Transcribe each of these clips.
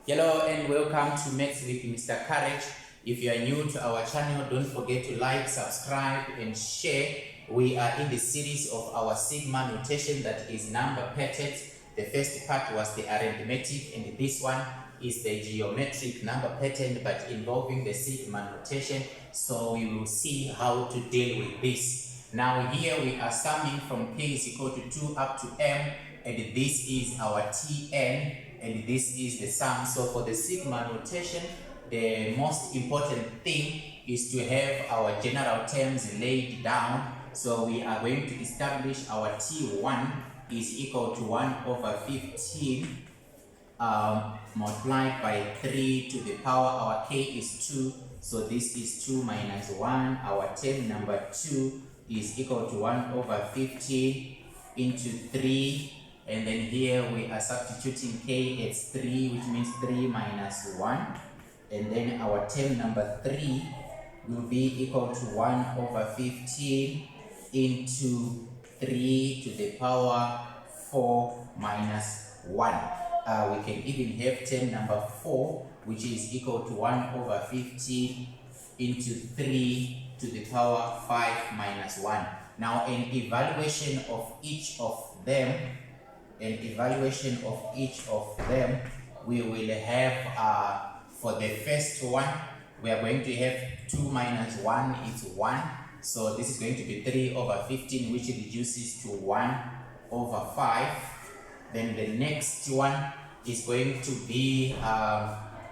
Hello and welcome to Maths with Mr. Courage. If you are new to our channel, don't forget to like, subscribe and share. We are in the series of our sigma notation, that is number patterns. The first part was the arithmetic and this one is the geometric number pattern but involving the sigma notation. So we will see how to deal with this. Now here we are summing from k is equal to 2 up to m, and this is our Tn and this is the sum. So for the sigma notation, the most important thing is to have our general terms laid down. So we are going to establish our T1 is equal to 1 over 15 multiplied by 3 to the power, our k is 2, so this is 2 minus 1. Our term number 2 is equal to 1 over 15 into 3, and then here we are substituting k as 3, which means 3 minus 1, and then our term number 3 will be equal to 1 over 15 into 3 to the power 4 minus 1. We can even have term number 4, which is equal to 1 over 15 into 3 to the power 5 minus 1. Now an evaluation of each of them, we will have for the first one, we are going to have 2 minus 1 is 1. So this is going to be 3 over 15, which reduces to 1 over 5. Then the next one is going to be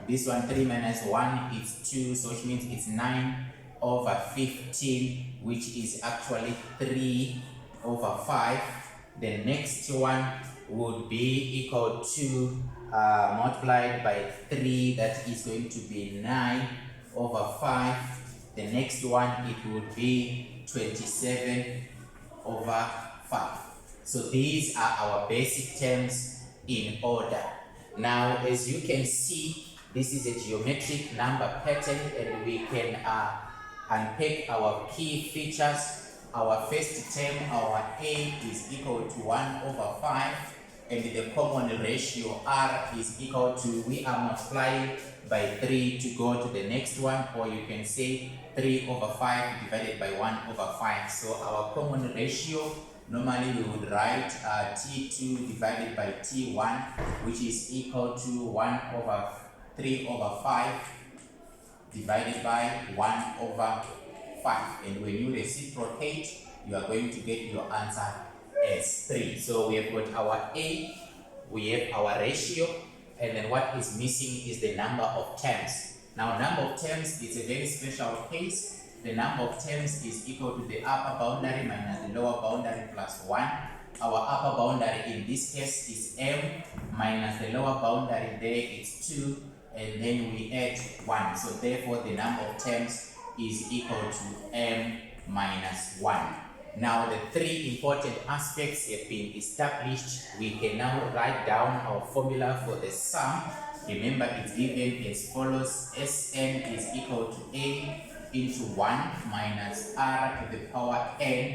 this one, 3 minus 1 is 2, so which means it's 9 over 15, which is actually 3 over 5. The next one would be equal to multiplied by 3, that is going to be 9 over 5. The next one, it would be 27 over 5. So these are our basic terms in order. Now, as you can see, this is a geometric number pattern, and we can unpack our key features. Our first term, our a is equal to 1 over 5, and the common ratio r is equal to, we are multiplying by 3 to go to the next one, or you can say 3 over 5 divided by 1 over 5. So our common ratio, normally we would write T2 divided by T1, which is equal to 1 over 3 over 5 divided by 1 over 5. And when you reciprocate, you are going to get your answer as 3. So we have got our A, we have our ratio, and then what is missing is the number of terms. Now, number of terms is a very special case. The number of terms is equal to the upper boundary minus the lower boundary plus 1. Our upper boundary in this case is m, minus the lower boundary there is 2, and then we add 1. So therefore the number of terms is equal to m minus 1. Now the three important aspects have been established. We can now write down our formula for the sum. Remember, it's given as follows: Sn is equal to a into 1 minus r to the power n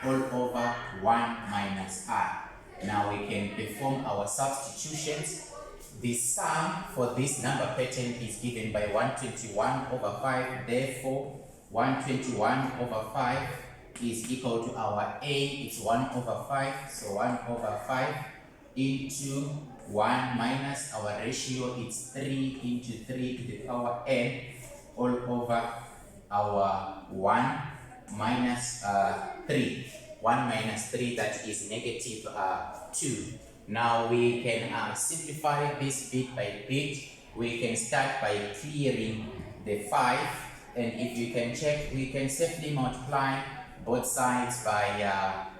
all over 1 minus r. Now we can perform our substitutions. The sum for this number pattern is given by 121 over 5. Therefore, 121 over 5 is equal to our a, it's 1 over 5. So 1 over 5 into 1 minus our ratio, it's 3 into 3 to the power n all over our 1 minus 3. 1 minus 3, that is negative 2. Now we can simplify this bit by bit. We can start by clearing the 5, and if you can check, we can safely multiply both sides by,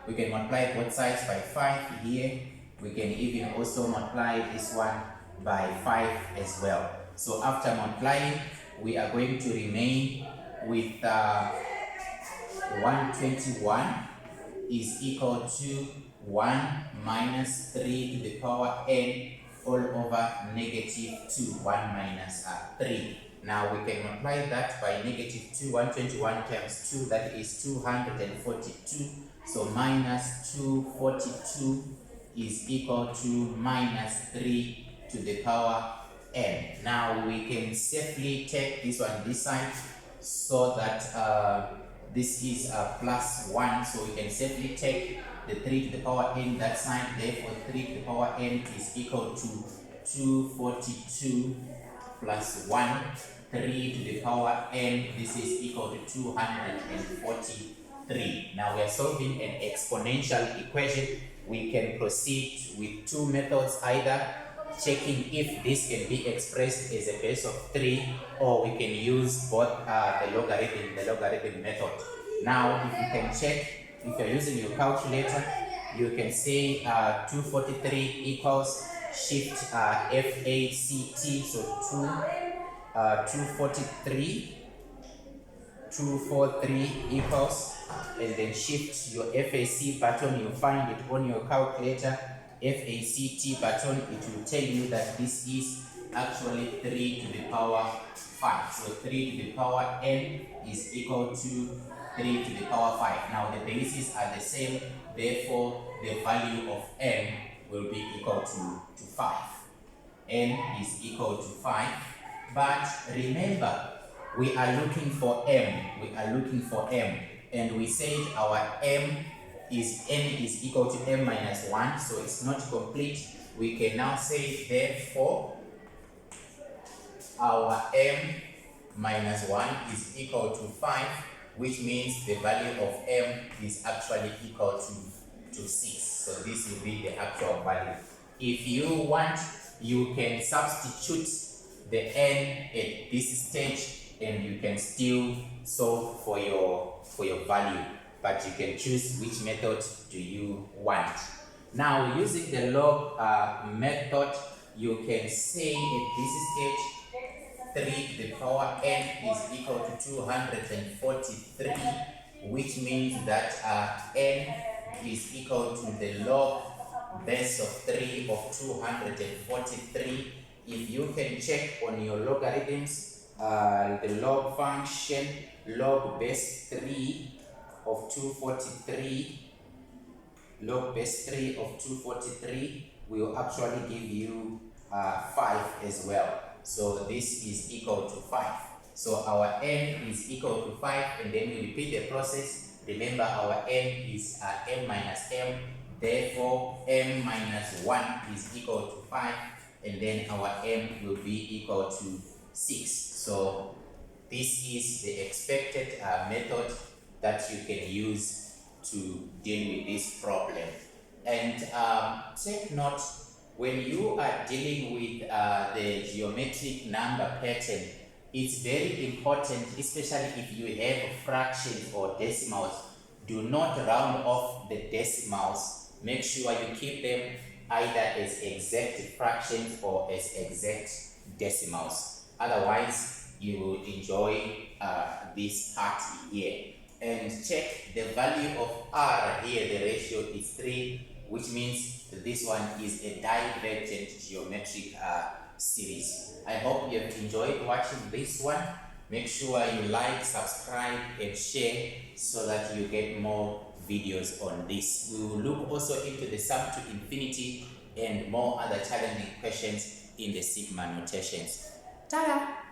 we can multiply both sides by 5 here. We can even also multiply this one by 5 as well. So after multiplying, we are going to remain with 121 is equal to 1 minus 3 to the power n all over negative 2, 1 minus 3. Now we can multiply that by negative 2, 121 times 2, that is 242. So minus 242 is equal to minus 3 to the power n. Now we can safely take this one this side, so that this is plus 1, so we can safely take the 3 to the power n that side. Therefore 3 to the power n is equal to 242 plus 1. 3 to the power n, this is equal to 243. Now we are solving an exponential equation. We can proceed with two methods, either checking if this can be expressed as a base of 3, or we can use both the logarithm method. Now if you can check, if you're using your calculator, you can say 243 equals shift FACT, so 243 equals, and then shift your FAC button. You find it on your calculator, FACT button. It will tell you that this is actually 3 to the power 5. So 3 to the power n is equal to 3 to the power 5. Now the bases are the same, therefore the value of n will be equal to 5. N is equal to 5. But remember, we are looking for m. And we said our n is equal to m minus 1, so it's not complete. We can now say, therefore, our m minus 1 is equal to 5, which means the value of m is actually equal to 6. So this will be the actual value. If you want, you can substitute the n at this stage, and you can still solve for your value, but you can choose which method do you want. Now using the log method, you can say at this stage 3 to the power n is equal to 243, which means that n is equal to the log base of 3 of 243. If you can check on your logarithms, the log function, log base 3 of 243, log base 3 of 243 will actually give you 5 as well. So this is equal to 5. So our n is equal to 5, and then we repeat the process. Remember, our n is m minus m, therefore m minus 1 is equal to 5, and then our m will be equal to 6. So this is the expected method that you can use to deal with this problem. And take note, when you are dealing with the geometric number pattern, it's very important, especially if you have fractions or decimals, do not round off the decimals. Make sure you keep them either as exact fractions or as exact decimals. Otherwise, you will enjoy this part here. And check the value of r here, the ratio is 3, which means this one is a divergent geometric series. I hope you have enjoyed watching this one. Make sure you like, subscribe, and share so that you get more videos on this. We will look also into the sum to infinity and more other challenging questions in the sigma notations. Ta-da!